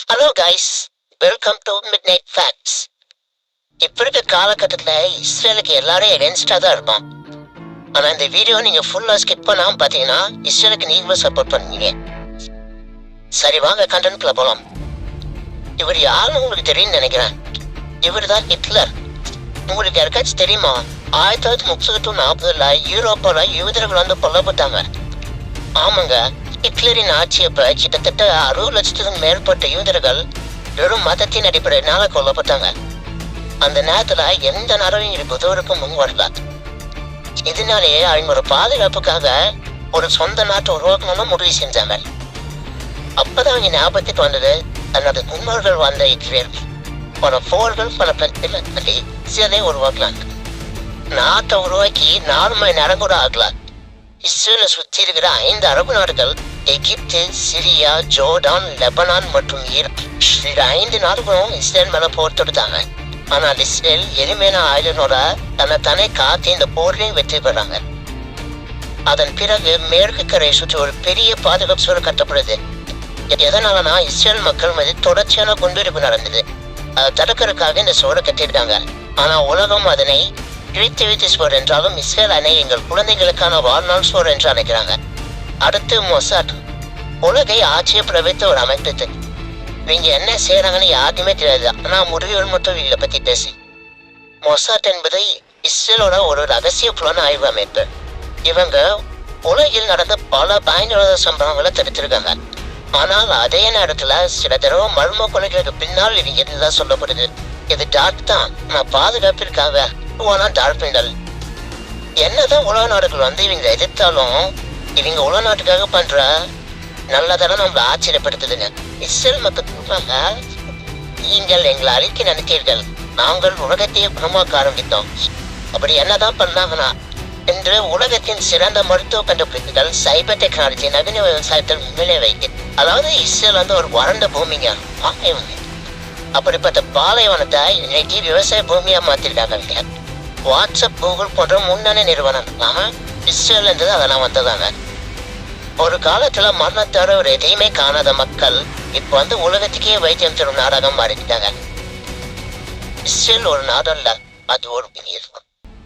Hello guys, welcome to mid night facts. இப்போ இருக்க காலகட்டத்தில் இஸ்ரேலுக்கு எல்லாரும் எகென்ஸ்டாக தான் இருப்போம். ஆனால் இந்த வீடியோ நீங்கள் ஃபுல்லாக ஸ்கிப் பண்ணாமல் பார்த்தீங்கன்னா இஸ்ரேலுக்கு நீங்களும் சப்போர்ட் பண்ணுவீங்க. சரி, வாங்க கண்டென்ட்குள்ள போகலாம். இவர் யாருன்னு உங்களுக்கு தெரியும்னு நினைக்கிறேன். இவர் தான் ஹிட்லர். உங்களுக்கு யாருக்காச்சும் தெரியுமா? 1930-40 யூரோப்பாவில் யூதர்கள் வந்து கொல்லப்பட்டாங்க. ஆமாங்க, ஹிட்லரின் ஆட்சியப்ப கிட்டத்தட்ட 60 லட்சத்துக்கும் மேற்பட்ட யூதர்கள் வெறும் மதத்தின் அடிப்படையினால கொல்லப்பட்டாங்க. அந்த நேரத்துல எந்த நாடும் உதவுக்கும் முன் வரல. இதனாலேயே அவங்க ஒரு பாதுகாப்புக்காக ஒரு சொந்த நாட்டை உருவாக்கணும்னு முடிவு செஞ்சாங்க. அப்பதான் அவங்க ஞாபகத்துக்கு வந்தது தன்னோட முன்னோர்கள் வந்த ஹிட்லர் பல போர்கள் பல பிரச்சனை சிலை உருவாக்கலாம். நாட்டை உருவாக்கி 4 மணி நேரம் கூட ஆகலாம். இஸ்ரேலை சுற்றி இருக்கிற 5 அரபு நாடுகள் எகிப்து, சிரியா, ஜோர்டான், லெபனான் மற்றும் ஈரான், இந்த 5 நாடுகளும் இஸ்ரேல் மேல போர் தொடுத்தாங்க. ஆனால் இஸ்ரேல் எளிமையான ஆயுதனோட தன்னை காத்து இந்த போர்லையும் வெற்றி பெறாங்க. அதன் பிறகு மேற்கு கரையை சுற்றி ஒரு பெரிய பாதுகாப்பு சுவர் கட்டப்படுது. எதனாலனா இஸ்ரேல் மக்கள் மீது தொடர்ச்சியான குண்டுவெடிப்பு நடந்தது. அதை தடுக்கிறதுக்காக இந்த சுவரை கட்டியிருக்காங்க. ஆனா உலகம் அதனை கிழித்து சுவர் என்றாலும் இஸ்ரேல் அணை எங்கள் குழந்தைகளுக்கான வாழ்நாள் சுவர் என்று அழைக்கிறாங்க. அடுத்து மொசாட், உலகை ஆட்சியப்பட வைத்த ஒரு அமைப்பு. இவங்க என்ன செய்யறாங்கன்னு யாருக்குமே தெரியாது. ஆனா முடிவுகள் மட்டும் இவங்களை பத்தி பேசி. மொசாட் என்பது இஸ்ரேலோட ஒரு ரகசிய புலன் ஆய்வு அமைப்பு. இவங்க உலகில் நடந்த பல பயங்கரவாத சம்பவங்களை தடுத்திருக்காங்க. ஆனால் அதே நேரத்துல சில தடவை மர்ம கொலைகளுக்கு பின்னால் இவங்க இதுதான் சொல்லப்படுது. இது டார்க் தான், நான் பாதுகாப்பிற்காக டார்பிண்டல். என்னதான் உலக நாடுகள் வந்து இவங்க எதிர்த்தாலும் இவங்க உலக நாட்டுக்காக பண்ற நல்லதெல்லாம் நம்மள ஆச்சரியப்படுத்துதுங்க. இஸ்ரேல் மக்கள் சொல்றாங்க, நீங்கள் எங்களை அழிக்க நினைத்தீர்கள், நாங்கள் உலகத்தையே குணமாக்க ஆரம்பித்தோம். அப்படி என்னதான் பண்ணாங்கன்னா என்று உலகத்தின் சிறந்த மருத்துவ கண்டுபிடிப்புகள் சைபர் டெக்னாலஜி நவீன விவசாயத்தில் முன்னிலை வைத்து, அதாவது இஸ்ரேல் வந்து ஒரு வறண்ட பூமிங்க, பாலைவனம். அப்படிப்பட்ட பாலைவனத்தை இன்னைக்கு விவசாய பூமியா மாத்திருக்காங்க. வாட்ஸ்அப், கூகுள் போன்ற முன்னணி நிறுவனம் இஸ்ரேல் இருந்தது அதெல்லாம் வந்ததாங்க. ஒரு காலத்துல மரணத்தோட ஒரு எதையுமே காணாத மக்கள் இப்ப வந்து உலகத்துக்கே வைத்தியம் தரும் நாடகம் மாறிக்கிட்டாங்க. இஸ்ரேல் ஒரு நாடு இல்ல, அது ஒரு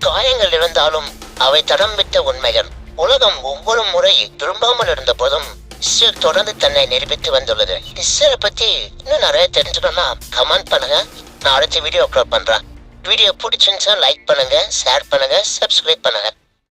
காயங்கள் இருந்தாலும் அவை தடம் விட்ட உண்மைகள். உலகம் ஒவ்வொரு முறை விரும்பாமல் இருந்த போதும் இஸ்ரேல் தொடர்ந்து தன்னை நிரூபித்து வந்துள்ளது. இஸ்ரேலை பத்தி இன்னும் நிறைய தெரிஞ்சுக்கணும்னா கமெண்ட் பண்ணுங்க. நான் அடுத்த வீடியோ அப்லோட் பண்றேன். வீடியோ பிடிச்சிருந்துச்சா லைக் பண்ணுங்க, ஷேர் பண்ணுங்க, சப்ஸ்கிரைப் பண்ணுங்க.